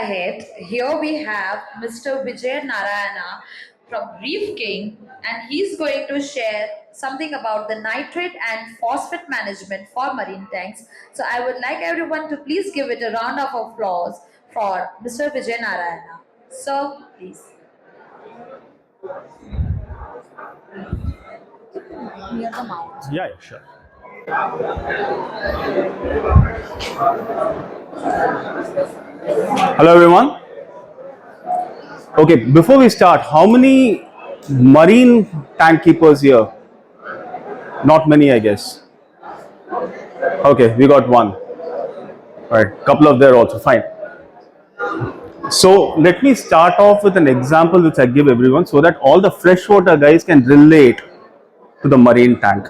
ahead, here we have Mr. Vijay Narayana from Reefking, and he's going to share something about the nitrate and phosphate management for marine tanks. So I would like everyone to please give it a round of applause for Mr. Vijay Narayana. So please. Near the mouth. Yeah, sure. Hello, everyone. Okay, before we start, how many marine tank keepers here? Not many, I guess. Okay, we got one. All right, couple of there also, fine. So let me start off with an example which I give everyone so that all the freshwater guys can relate to the marine tank.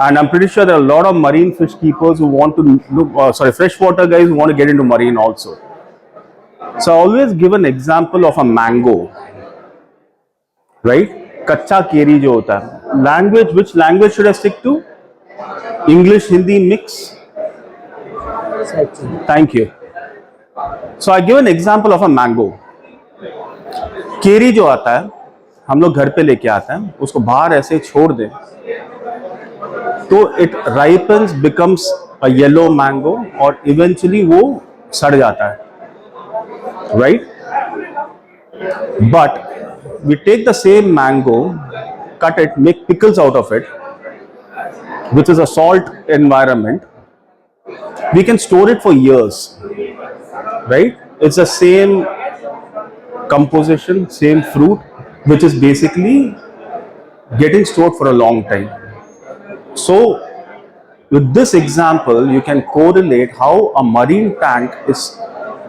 And I'm pretty sure there are a lot of marine fish keepers who want to look, freshwater guys who want to get into marine also. So I always give an example of a mango, right? Kacha keri jo hota hai. Language, which language should I stick to? English, Hindi mix? Thank you. So I give an example of a mango. केरी जो आता है हम लोग घर पे लेके आते हैं, उसको बाहर ऐसे छोड़ दें तो it ripens becomes a yellow mango और इवेंचुअली वो सड़ जाता है, right? But we take the same mango, cut it, make pickles out of it, which is a salt environment. We can store it for years, right? It's the same composition, same fruit, which is basically getting stored for a long time. So with this example, you can correlate how a marine tank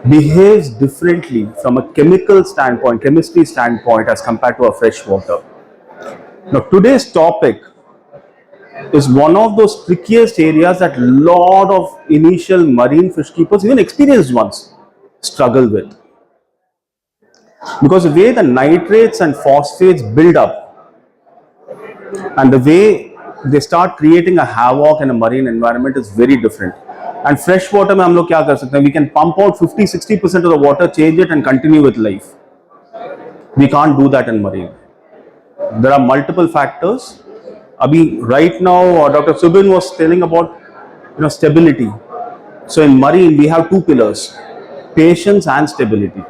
behaves differently from a chemical standpoint, chemistry standpoint, as compared to a freshwater. Now, today's topic is one of those trickiest areas that a lot of initial marine fish keepers, even experienced ones, struggle with. Because the way the nitrates and phosphates build up and the way they start creating a havoc in a marine environment is very different. And fresh water, mein hum log kya kar sakte hain? We can pump out 50-60% of the water, change it and continue with life. We can't do that in marine. There are multiple factors. Right now, Dr. Subin was telling about stability. So in marine, we have two pillars, patience and stability.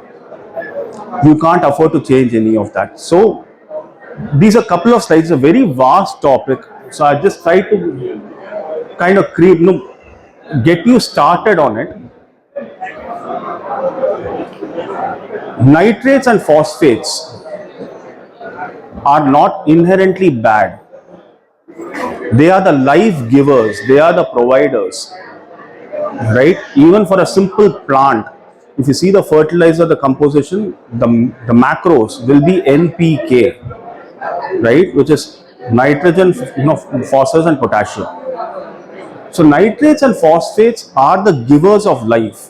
You can't afford to change any of that. So these are a couple of slides, a very vast topic. So I just try to kind of get you started on it. Nitrates and phosphates are not inherently bad. They are the life givers, they are the providers, right? Even for a simple plant, if you see the fertilizer, the composition, the macros will be NPK, right? Which is nitrogen, phosphorus and potassium. So nitrates and phosphates are the givers of life.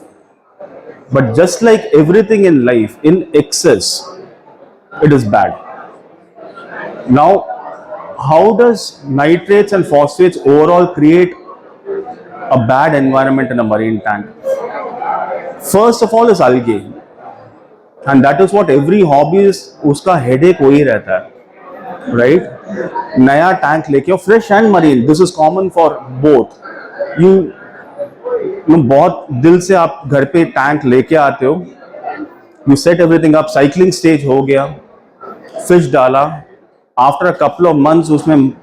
But just like everything in life, in excess, it is bad. Now, how does nitrates and phosphates overall create a bad environment in a marine tank? First of all is algae, and that is what every hobbyist uska headache वही रहता है, right? नया tank लेके, fresh and marine, this is common for both. You बहुत दिल से आप घर पे tank लेके आते हो, you set everything up, cycling stage हो गया, fish डाला. After a couple of months, उसमें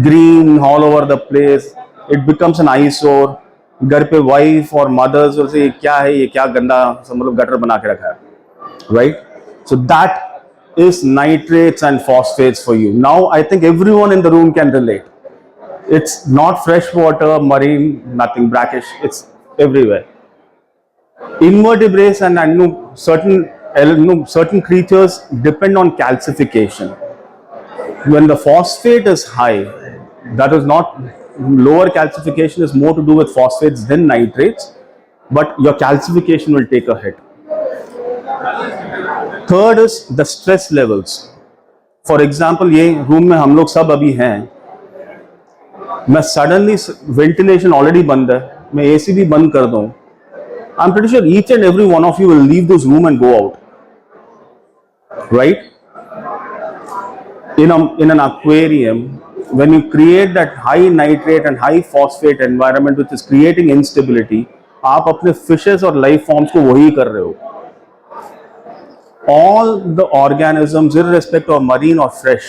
green all over the place, it becomes an eyesore. घर पे wife और mothers will say क्या है ये, क्या गंदा सब मतलब गटर बना के रखा है, right? So that is nitrates and phosphates for you. Now I think everyone in the room can relate. It's not fresh water, marine, nothing brackish. It's everywhere. Invertebrates and certain creatures depend on calcification. When the phosphate is high, that is not lower calcification, is more to do with phosphates than nitrates, but your calcification will take a hit. Third is the stress levels. For example, ये room में हम लोग सब अभी हैं, मैं suddenly ventilation already बंद है, मैं AC भी बंद कर दूँ, I'm pretty sure each and every one of you will leave this room and go out, right? In an aquarium, when you create that high nitrate and high phosphate environment which is creating instability, आप अपने fishes और life forms को वही कर रहे हो. All the organisms, irrespective of marine or fresh,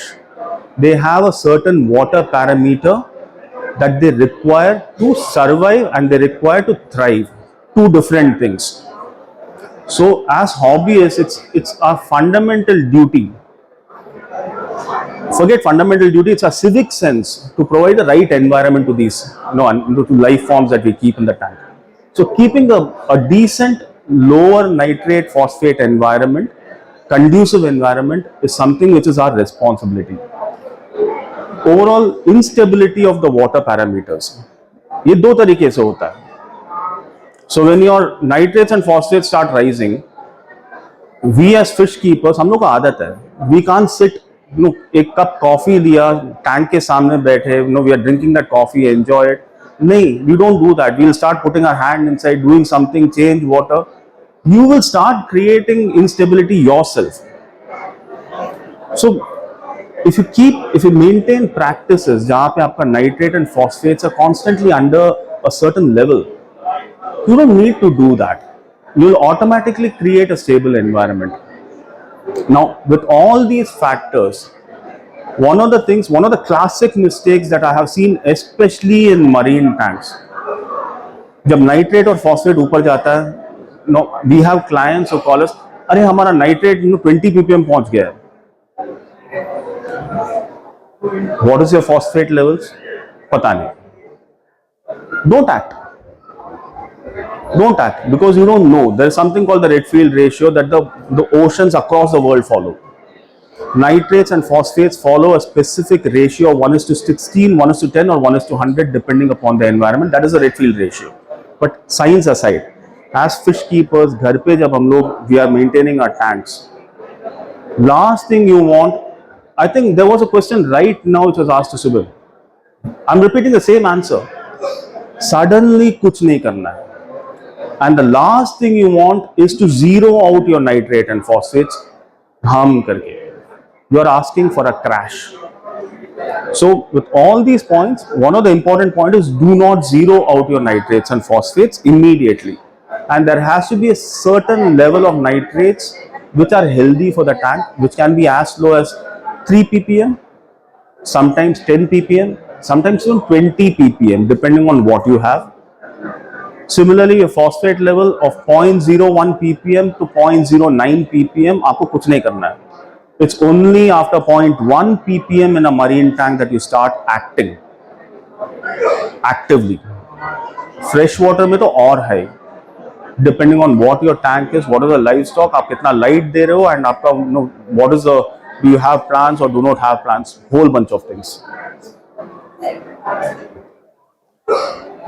they have a certain water parameter that they require to survive and they require to thrive. Two different things. So as hobbyists, it's our fundamental duty. Forget fundamental duty, it's a civic sense to provide the right environment to these, to life forms that we keep in the tank. So keeping a decent lower nitrate phosphate environment, conducive environment, is something which is our responsibility. Overall instability of the water parameters, ये दो तरीके से होता है. So when your nitrates and phosphates start rising, we as fish keepers, हम लोग को आदत है, we can't sit, एक कप कॉफी लिया, टैंक के सामने बैठे, we are drinking that coffee, enjoy it. नहीं, we don't do that. We'll start putting our hand inside, doing something, change water. You will start creating instability yourself. So if you maintain practices जहाँ पे आपका nitrate and phosphates are constantly under a certain level, you don't need to do that. You will automatically create a stable environment. Now, with all these factors, one of the classic mistakes that I have seen, especially in marine tanks, जब nitrate और phosphate ऊपर जाता है, we have clients who call us, अरे हमारा nitrate 20 ppm पहुंच गया है. What is your phosphate levels? पता नहीं. Don't act. Don't act, because you don't know. There is something called the Redfield ratio that the oceans across the world follow. Nitrates and phosphates follow a specific ratio of 1:16, 1:10, or 1:100 depending upon the environment. That is the Redfield ratio. But science aside, as fish keepers, घर पे जब हम लोग we are maintaining our tanks, last thing you want, I think there was a question right now which was asked to Sibyl. I'm repeating the same answer. Suddenly कुछ नहीं करना है. And the last thing you want is to zero out your nitrate and phosphates, hum karke. You are asking for a crash. So with all these points, one of the important points is do not zero out your nitrates and phosphates immediately. And there has to be a certain level of nitrates which are healthy for the tank, which can be as low as 3 ppm, sometimes 10 ppm, sometimes even 20 ppm, depending on what you have. Similarly, a phosphate level of 0.01 ppm to 0.09 ppm, आपको कुछ नहीं करना है. It's only after 0.1 ppm in a marine tank that you start acting actively. Fresh water में तो और है, depending on what your tank is, what is the livestock, आप कितना light दे रहे हो, and आपका what is the, do you have plants or do not have plants, whole bunch of things.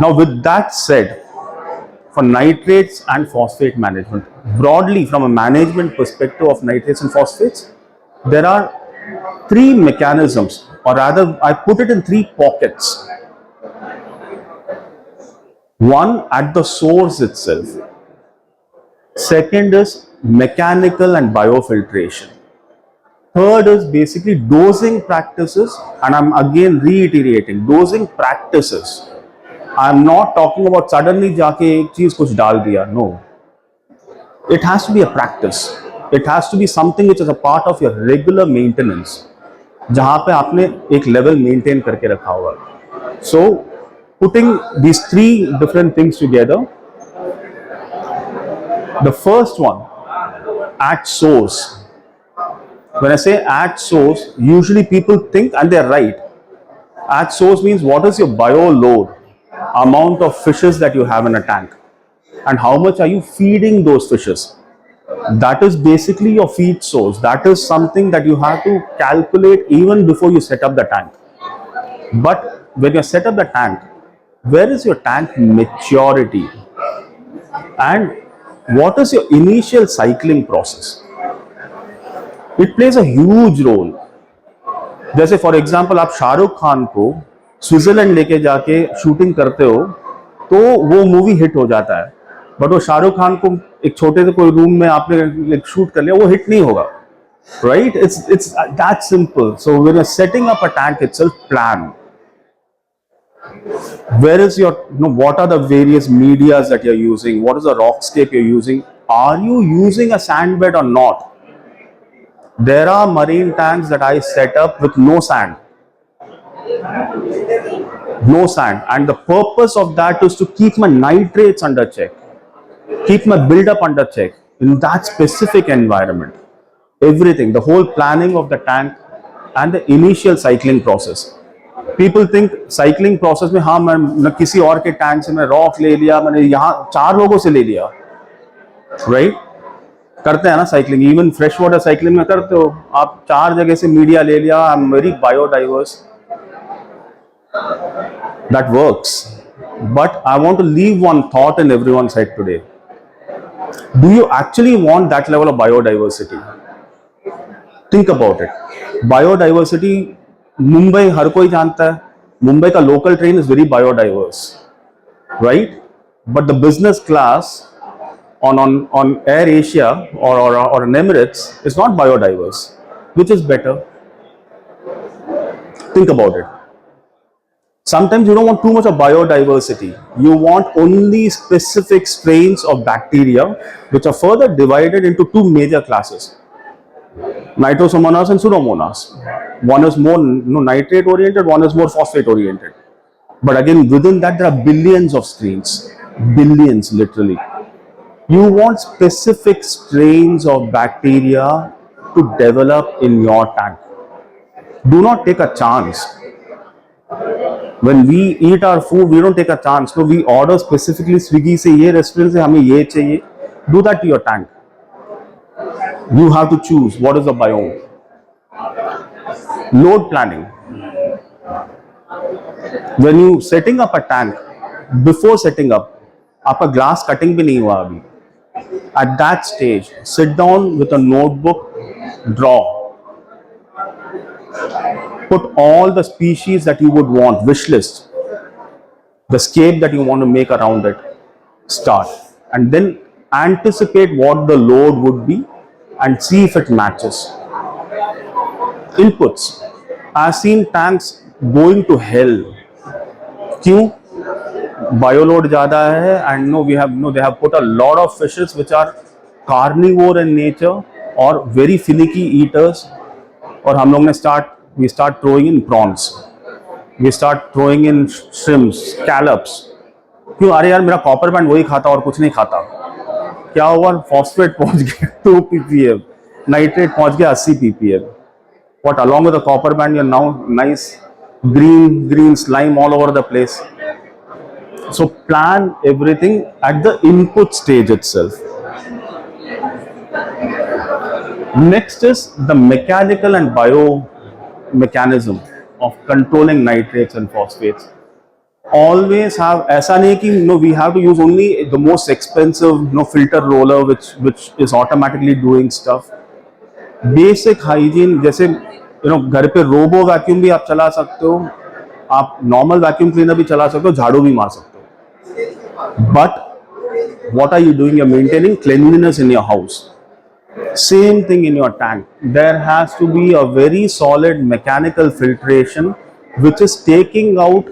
Now with that said, for nitrates and phosphate management, broadly from a management perspective of nitrates and phosphates, there are three mechanisms, or rather I put it in three pockets. One, at the source itself. Second is mechanical and biofiltration. Third is basically dosing practices, and I'm again reiterating, dosing practices. I'm not talking about suddenly जाके एक चीज कुछ डाल दिया. No. It has to be a practice. It has to be something which is a part of your regular maintenance, जहाँ पे आपने एक level maintain करके रखा हुआ. So, putting these three different things together, the first one, at source. When I say at source, usually people think, and they're right, at source means what is your bio load, amount of fishes that you have in a tank, and how much are you feeding those fishes. That is basically your feed source. That is something that you have to calculate even before you set up the tank. But when you set up the tank, where is your tank maturity, and what is your initial cycling process? It plays a huge role. जैसे for example आप शाहरुख खान को Switzerland लेके जाके shooting करते हो तो वो movie hit हो जाता है. बट वो शाहरुख खान को एक छोटे से कोई रूम में आपने शूट कर लिया, वो हिट नहीं होगा, right? It's that simple. So when you're setting up a tank itself, plan where is your, what are the various medias that you're using, what is the rockscape you're using, are you using a sand bed or not? There are marine tanks that I set up with no sand, and the purpose of that is to keep my nitrates under check, keep my buildup under check in that specific environment. Everything, the whole planning of the tank and the initial cycling process. People think cycling process में हाँ मैं किसी और के tank से मैं rock ले लिया, मैंने यहाँ 4 लोगों से ले लिया, राइट? करते हैं ना cycling, even fresh water cycling में करते हो आप, 4 जगह से मीडिया ले लिया, I am very biodiverse, that works. But I want to leave one thought in everyone's head today. Do you actually want that level of biodiversity? Think about it. Biodiversity, Mumbai हर कोई जानता है, मुंबई का local train is very biodiverse, right? But the business class on Air Asia or an Emirates is not biodiverse. Which is better? Think about it. Sometimes you don't want too much of biodiversity. You want only specific strains of bacteria which are further divided into 2 major classes: Nitrosomonas and Pseudomonas. One is more nitrate oriented, one is more phosphate oriented. But again, within that there are billions of strains, billions literally. You want specific strains of bacteria to develop in your tank. Do not take a chance. When we eat our food, we don't take a chance. No, we order specifically Swiggy से, ये restaurant से हमें ये चाहिए. Do that to your tank. You have to choose what is the biome. Load planning. When you setting up a tank, before setting up, आपका glass cutting भी नहीं हुआ अभी. At that stage, sit down with a notebook, draw. Put all the species that you would want, wish list, the scape that you want to make around it, start. And then anticipate what the load would be and see if it matches. Inputs. I've seen tanks going to hell. क्यों? Bioload ज़्यादा है, and they have put a lot of fishes which are carnivore in nature or very finicky eaters. और हम लोग ने we start throwing in prawns, we start throwing in shrimps, scallops. क्यों? अरे यार मेरा कॉपर बैंड वही खाता और कुछ नहीं खाता. क्या हुआ? फॉस्फेट पहुंच गया 2 ppm, नाइट्रेट पहुंच गया 80 ppm. What, along with the copper band, you're now nice green slime all over the place. So plan everything at the input stage itself. Next is the mechanical and biomechanism of controlling nitrates and phosphates. Always have, ऐसा नहीं कि we have to use only the most expensive filter roller which is automatically doing stuff. Basic hygiene, जैसे घर पे robo vacuum भी आप चला सकते हो, आप नॉर्मल वैक्यूम क्लीनर भी चला सकते हो, झाड़ू भी मार सकते हो. But what are you doing? You're maintaining cleanliness in your house. Same thing in your tank. There has to be a very solid mechanical filtration which is taking out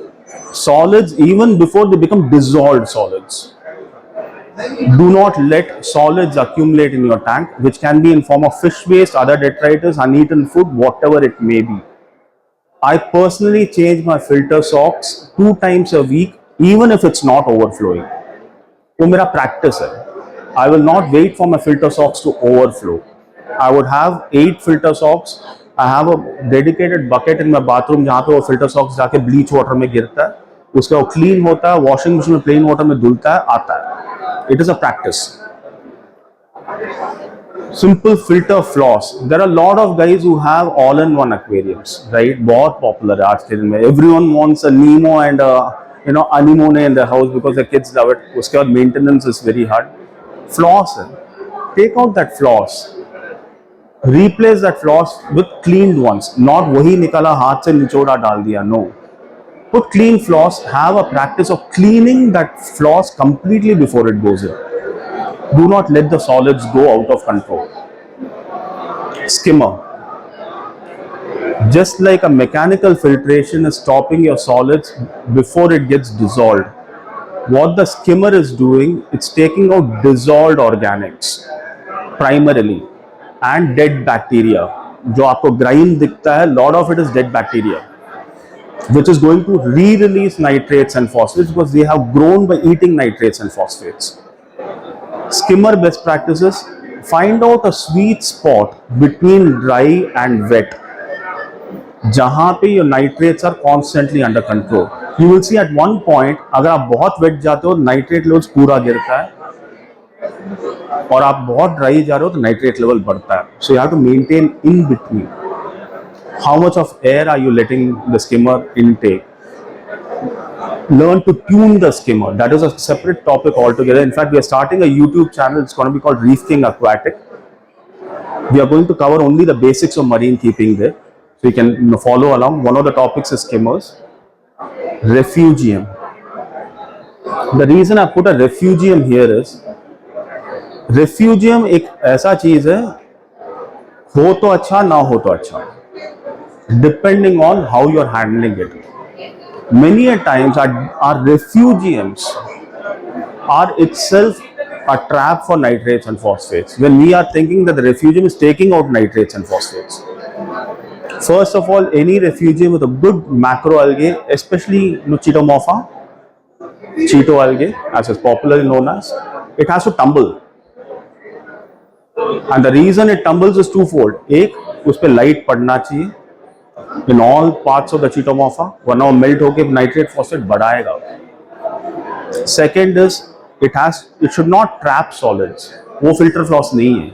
solids even before they become dissolved solids. Do not let solids accumulate in your tank, which can be in form of fish waste, other detritus, uneaten food, whatever it may be. I personally change my filter socks 2 times a week, even if it's not overflowing. वो मेरा practice है. I will not wait for my filter socks to overflow. I would have 8 filter socks. I have a dedicated bucket in my bathroom जहाँ पे वो filter socks जाके bleach water में गिरता है, उसका वो clean होता है, washing machine में plain water में धुलता है, आता है. It is a practice. Simple filter floss. There are a lot of guys who have all-in-one aquariums, right? बहुत popular है आज के दिन में. Everyone wants a Nemo and a anemone in the house because the kids love it. उसके बाद maintenance is very hard. Floss है. Take out that floss. Replace that floss with cleaned ones. Not वही निकाला हाथ से निचोड़ा डाल दिया. No. Put clean floss. Have a practice of cleaning that floss completely before it goes in. Do not let the solids go out of control. Skimmer. Just like a mechanical filtration is stopping your solids before it gets dissolved, what the skimmer is doing, it's taking out dissolved organics primarily and dead bacteria. जो आपको groin दिखता है, lot of it is dead bacteria, which is going to re-release nitrates and phosphates because they have grown by eating nitrates and phosphates. Skimmer best practices: find out a sweet spot between dry and wet, जहां पे your nitrates are constantly under control. You will see at one point, अगर आप बहुत wet जाते हो, nitrate levels पूरा गिरता है, और आप बहुत ड्राई जा रहे हो तो नाइट्रेट लेवल बढ़ता है. So you have to maintain in between. How much of air are you letting the skimmer intake? Learn to tune the skimmer. That is a separate topic altogether. In fact, we are starting a YouTube channel. It's going to be called Reefking Aquatic. We are going to cover only the basics of marine keeping there, so you can follow along. One of the topics is skimmers. Refugium. The reason I put a refugium here is, refugium एक ऐसा चीज है, हो तो अच्छा ना हो तो अच्छा, depending on how you are handling it. Many a times our refugiums are itself a trap for nitrates and phosphates when we are thinking that the refugium is taking out nitrates and phosphates. First of all, any refugium with a good macroalgae, especially Cheetomorpha, Cheeto algae, as is popularly known as, it has to tumble. And the reason it tumbles is twofold. एक, उस पे light पड़ना चाहिए in all parts of the Cheetomorpha, वरना वो melt होके nitrate phosphate बढ़ाएगा. Second is, it should not trap solids. वो filter floss नहीं है.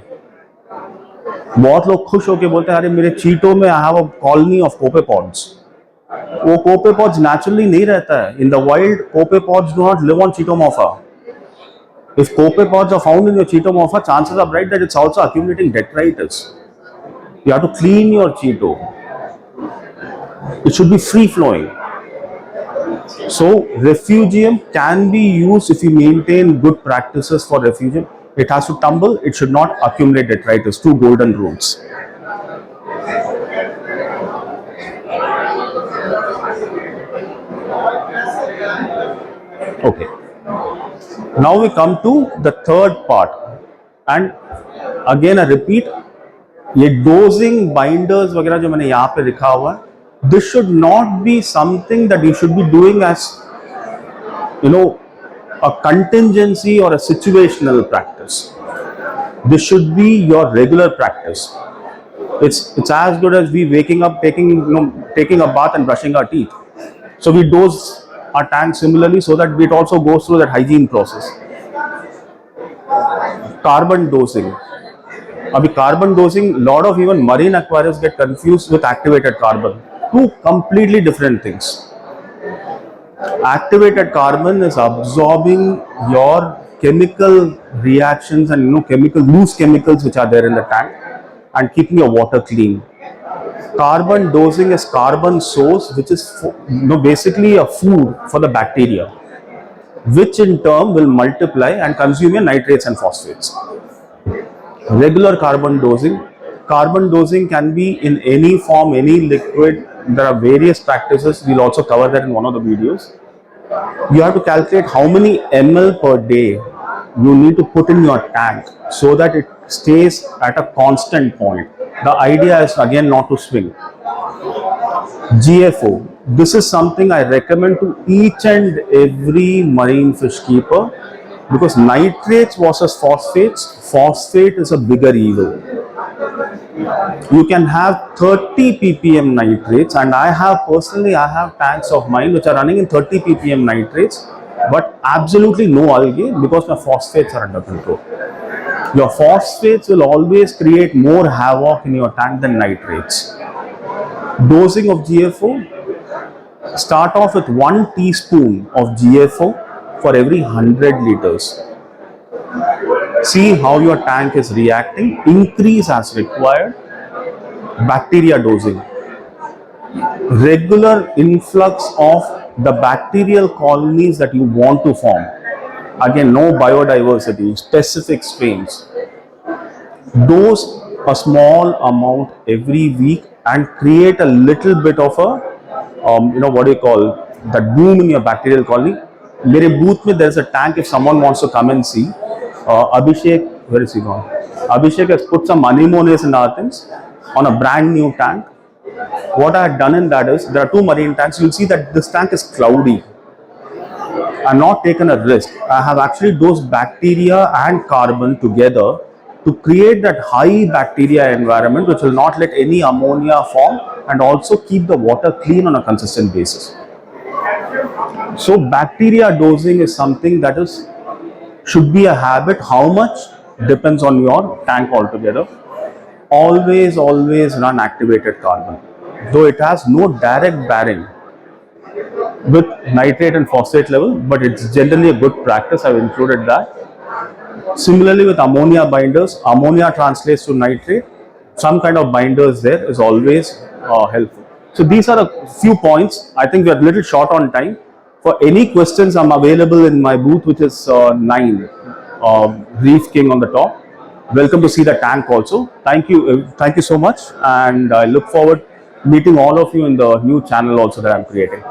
बहुत लोग खुश होके बोलते हैं, अरे मेरे चीटो में I have a colony of copepods. वो copepods naturally नहीं रहता है. In the wild, copepods do not live on Cheetomorpha. If copepods are found in your Cheetomorpha, chances are bright that it's also accumulating detritus. You have to clean your Cheeto. It should be free flowing. So refugium can be used if you maintain good practices for refugium. It has to tumble, it should not accumulate detritus. Two golden rules. Okay. Now we come to the third part, and again I repeat, ये dosing binders वगैरह जो मैंने यहाँ पे लिखा हुआ है, this should not be something that you should be doing as, a contingency or a situational practice. This should be your regular practice. It's as good as we waking up, taking a bath and brushing our teeth. So we dose our tank similarly so that it also goes through that hygiene process. Carbon dosing. Abhi carbon dosing, lot of even marine aquariums get confused with activated carbon. Two completely different things. Activated carbon is absorbing your chemical reactions and loose chemicals which are there in the tank and keeping your water clean. Carbon dosing is carbon source, which is basically a food for the bacteria, which in turn will multiply and consume your nitrates and phosphates. Regular carbon dosing can be in any form, any liquid. There are various practices. We'll also cover that in one of the videos. You have to calculate how many ml per day you need to put in your tank so that it stays at a constant point. The idea is again not to swing. GFO. This is something I recommend to each and every marine fish keeper, because nitrates versus phosphates, phosphate is a bigger evil. You can have 30 ppm nitrates, and I have tanks of mine which are running in 30 ppm nitrates, but absolutely no algae because my phosphates are under control. Your phosphates will always create more havoc in your tank than nitrates. Dosing of GFO, start off with 1 teaspoon of GFO for every 100 liters. See how your tank is reacting, increase as required. Bacteria dosing. Regular influx of the bacterial colonies that you want to form. again, no biodiversity, specific strains, dose a small amount every week and create a little bit of a what do you call that boom in your bacterial colony. मेरे booth में there's a tank if someone wants to come and see. Abhishek, where is he gone? Abhishek has put some anemones and other things on a brand new tank. What I had done in that is there are two marine tanks. You'll see that this tank is cloudy. I've not taken a risk. I have actually dosed bacteria and carbon together to create that high bacteria environment which will not let any ammonia form and also keep the water clean on a consistent basis. So bacteria dosing is something that is should be a habit. How much depends on your tank altogether. Always run activated carbon. Though it has no direct bearing with nitrate and phosphate level, but it's generally a good practice. I've included that. Similarly, with ammonia binders, ammonia translates to nitrate. Some kind of binders there is always helpful. So these are a few points. I think we are a little short on time. For any questions, I'm available in my booth, which is 9, Reefking on the top. Welcome to see the tank also. Thank you so much, and I look forward meeting all of you in the new channel also that I'm creating.